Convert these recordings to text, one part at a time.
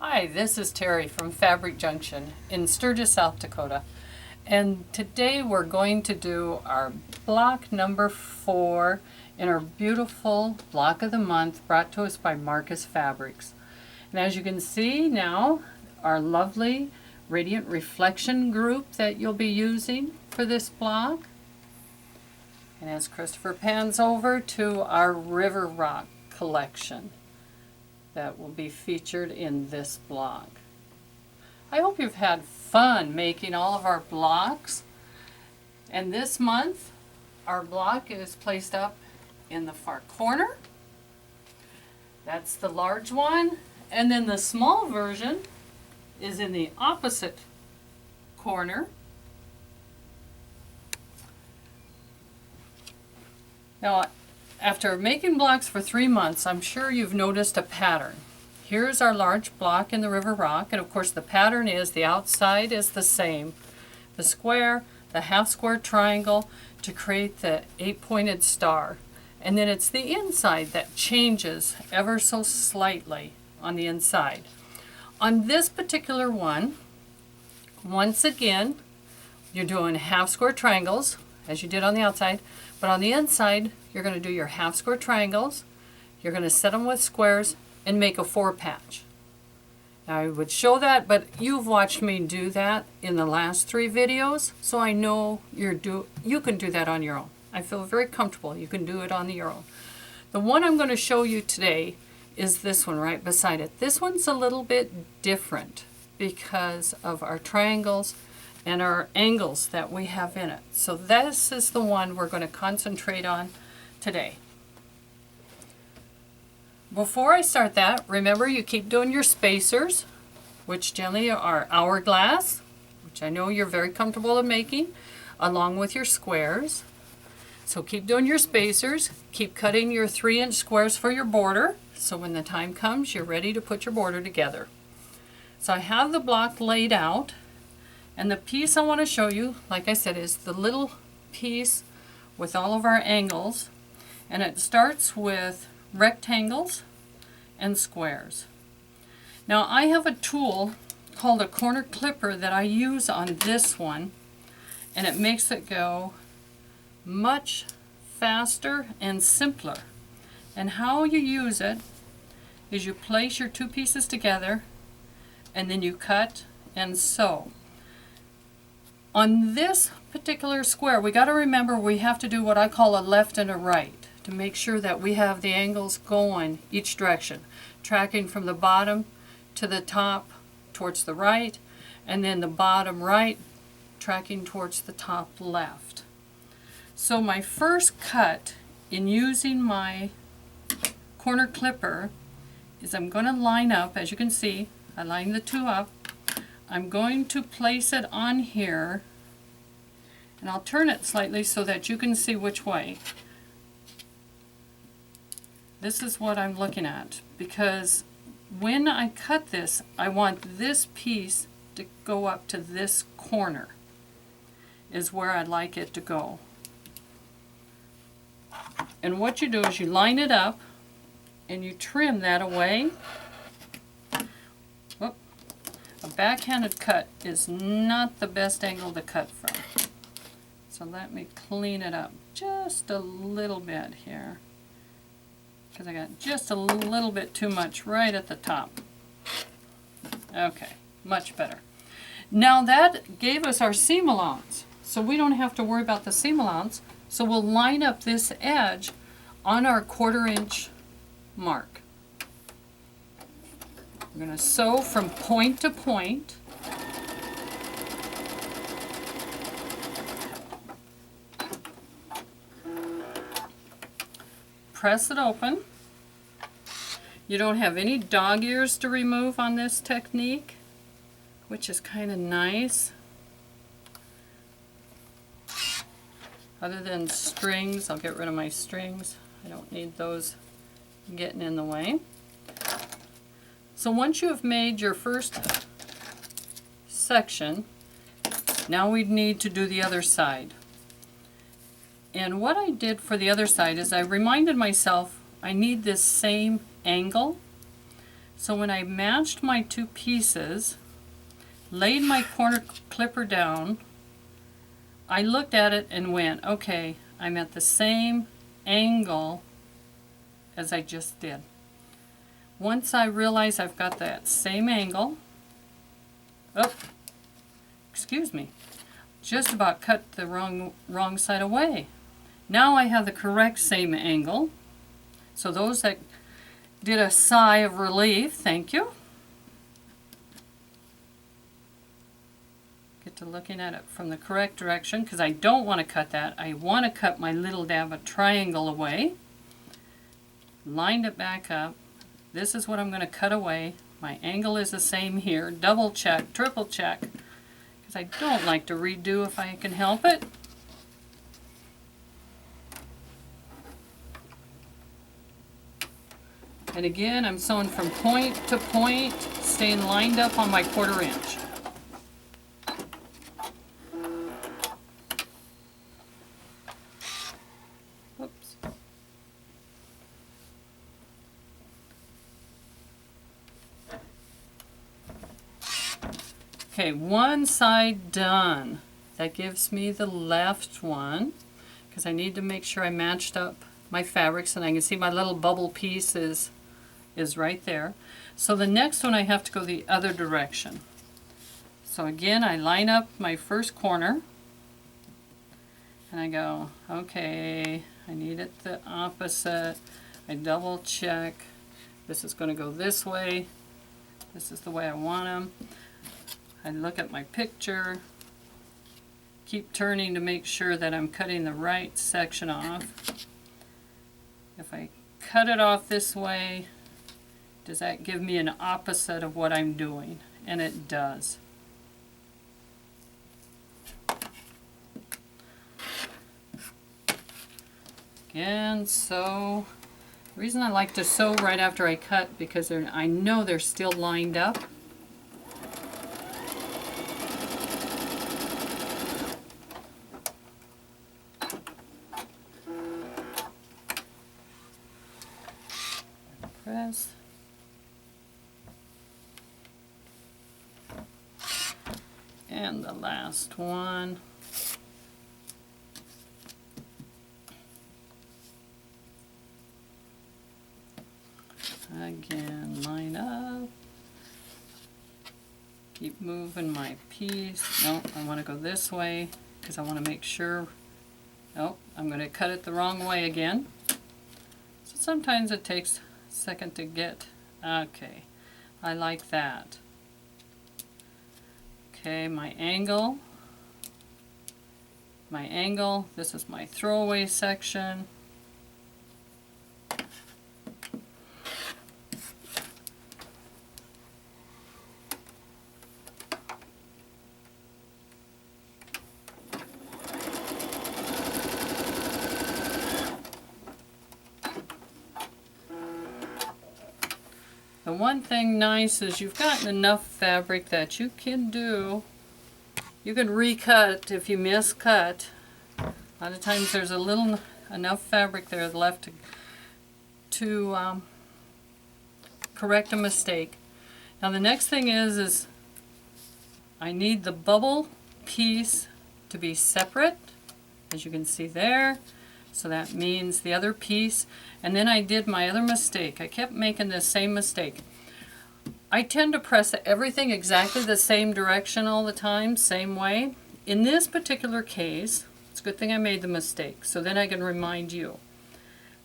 Hi, this is Terry from Fabric Junction in Sturgis, South Dakota. And today we're going to do our block number 4 in our beautiful block of the month brought to us by Marcus Fabrics. And as you can see now, our lovely radiant reflection group that you'll be using for this block. And as Christopher pans over to our River Rock collection that will be featured in this block. I hope you've had fun making all of our blocks. And this month, our block is placed up in the far corner. That's the large one. And then the small version is in the opposite corner. Now, after making blocks for 3 months, I'm sure you've noticed a pattern. Here's our large block in the River Rock, and of course the pattern is the outside is the same. The square, the half square triangle to create the 8-pointed star. And then it's the inside that changes ever so slightly on the inside. On this particular one, once again, you're doing half square triangles, as you did on the outside, but on the inside, you're going to do your half square triangles, you're going to set them with squares, and make a 4 patch. Now I would show that, but you've watched me do that in the last 3 videos, so I know you can do that on your own. I feel very comfortable you can do it on your own. The one I'm going to show you today is this one right beside it. This one's a little bit different because of our triangles and our angles that we have in it. So this is the one we're going to concentrate on today. Before I start that, remember you keep doing your spacers, which generally are hourglass, which I know you're very comfortable in making, along with your squares. So keep doing your spacers, keep cutting your 3-inch squares for your border, so when the time comes you're ready to put your border together. So I have the block laid out. And the piece I want to show you, like I said, is the little piece with all of our angles. And it starts with rectangles and squares. Now I have a tool called a corner clipper that I use on this one. And it makes it go much faster and simpler. And how you use it is you place your 2 pieces together and then you cut and sew. On this particular square, we got to remember we have to do what I call a left and a right to make sure that we have the angles going each direction, tracking from the bottom to the top towards the right, and then the bottom right tracking towards the top left. So my first cut in using my corner clipper is I'm going to line up, as you can see, I line the 2 up. I'm going to place it on here, and I'll turn it slightly so that you can see which way. This is what I'm looking at, because when I cut this, I want this piece to go up to this corner, is where I'd like it to go. And what you do is you line it up, and you trim that away. A backhanded cut is not the best angle to cut from. So let me clean it up just a little bit here, because I got just a little bit too much right at the top. Okay, much better. Now that gave us our seam allowance, so we don't have to worry about the seam allowance. So we'll line up this edge on our 1/4 inch mark. I'm going to sew from point to point. Press it open. You don't have any dog ears to remove on this technique, which is kind of nice. Other than strings, I'll get rid of my strings. I don't need those getting in the way. So once you have made your first section, now we need to do the other side. And what I did for the other side is I reminded myself I need this same angle. So when I matched my two pieces, laid my corner clipper down, I looked at it and went, okay, I'm at the same angle as I just did. Once I realize I've got that same angle, excuse me, just about cut the wrong side away. Now I have the correct same angle. So those that did a sigh of relief, thank you. Get to looking at it from the correct direction, because I don't want to cut that. I want to cut my little dab of triangle away. Lined it back up. This is what I'm going to cut away. My angle is the same here. Double check, triple check, because I don't like to redo if I can help it. And again, I'm sewing from point to point, staying lined up on my 1/4 inch. Oops. Okay, one side done. That gives me the left one, because I need to make sure I matched up my fabrics, and I can see my little bubble piece is right there. So the next one I have to go the other direction. So again, I line up my first corner and I go, okay, I need it the opposite. I double check. This is going to go this way. This is the way I want them. I look at my picture, keep turning to make sure that I'm cutting the right section off. If I cut it off this way, does that give me an opposite of what I'm doing? And it does. Again, sew. The reason I like to sew right after I cut, because I know they're still lined up. Press. And the last one. Again, line up. Keep moving my piece. No, I want to go this way because I want to make sure. Oh, I'm going to cut it the wrong way again. So sometimes it takes a second to get. Okay, I like that. Okay, my angle, this is my throwaway section. The one thing nice is you've gotten enough fabric that you can recut if you miscut. A lot of times there's enough fabric there left to correct a mistake. Now the next thing is I need the bubble piece to be separate, as you can see there. So that means the other piece. And then I did my other mistake. I kept making the same mistake. I tend to press everything exactly the same direction all the time, same way. In this particular case, it's a good thing I made the mistake, so then I can remind you.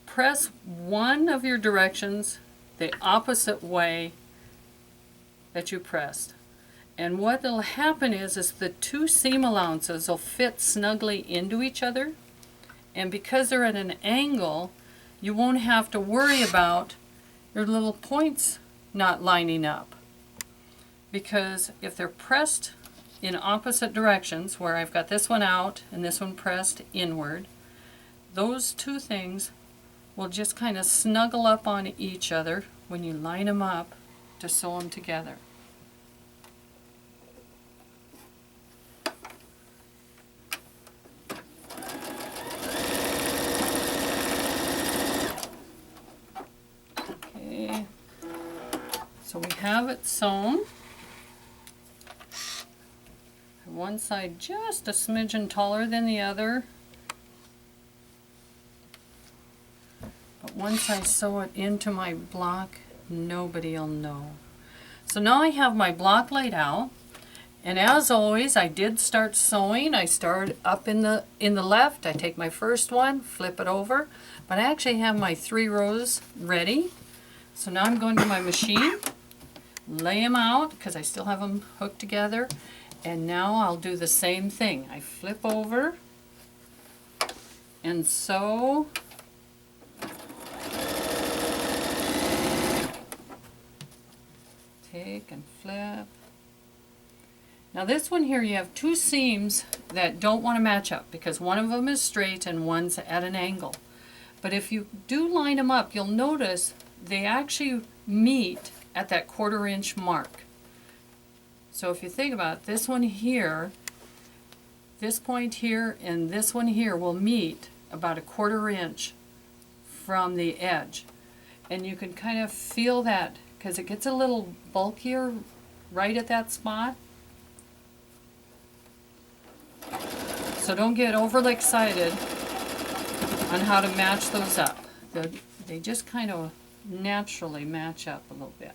Press one of your directions the opposite way that you pressed. And what will happen is the two seam allowances will fit snugly into each other. And because they're at an angle, you won't have to worry about your little points not lining up. Because if they're pressed in opposite directions, where I've got this one out and this one pressed inward, those two things will just kind of snuggle up on each other when you line them up to sew them together. So So we have it sewn. One side just a smidgen taller than the other. But once I sew it into my block, nobody'll know. So now I have my block laid out. And as always, I did start sewing. I start up in the left. I take my first one, flip it over. But I actually have my 3 rows ready. So now I'm going to my machine, lay them out because I still have them hooked together. And now I'll do the same thing. I flip over and sew. Take and flip. Now this one here, you have 2 seams that don't want to match up because one of them is straight and one's at an angle. But if you do line them up, you'll notice they actually meet at that 1/4 inch mark. So if you think about it, this one here, this point here, and this one here will meet about a 1/4 inch from the edge. And you can kind of feel that because it gets a little bulkier right at that spot. So don't get overly excited on how to match those up. They just kind of naturally match up a little bit.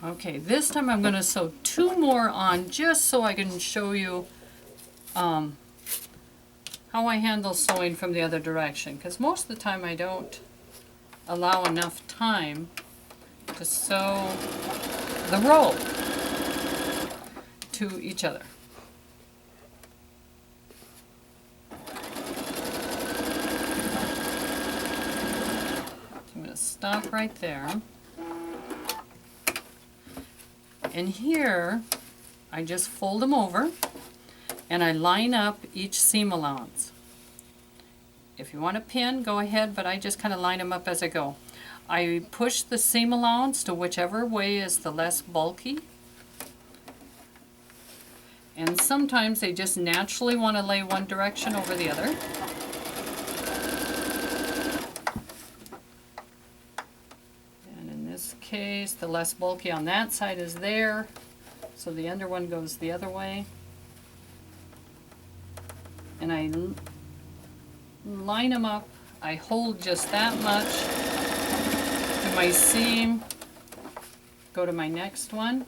Okay, this time I'm going to sew 2 more on just so I can show you how I handle sewing from the other direction, because most of the time I don't allow enough time to sew the row to each other. So I'm going to stop right there. And here, I just fold them over and I line up each seam allowance. If you want to pin, go ahead, but I just kind of line them up as I go. I push the seam allowance to whichever way is the less bulky. And sometimes they just naturally want to lay one direction over the other. Case, the less bulky on that side is there, so the under one goes the other way. And I line them up. I hold just that much to my seam, go to my next one,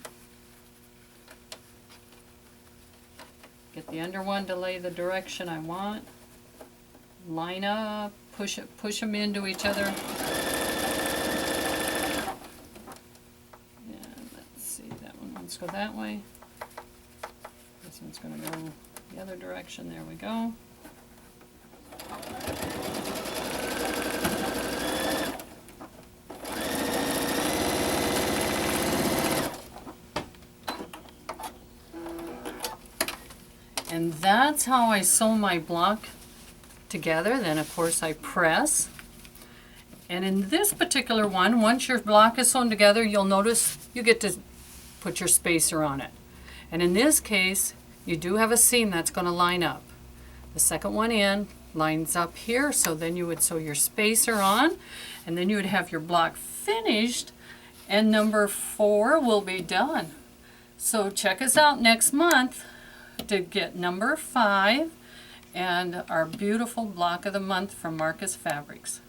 get the under one to lay the direction I want, line up, push them into each other. Let's go that way. This one's going to go the other direction. There we go. And that's how I sew my block together. Then of course I press. And in this particular one, once your block is sewn together, you'll notice you get to put your spacer on it. And in this case, you do have a seam that's going to line up. The second one in lines up here, so then you would sew your spacer on, and then you would have your block finished, and number 4 will be done. So check us out next month to get number 5 and our beautiful block of the month from Marcus Fabrics.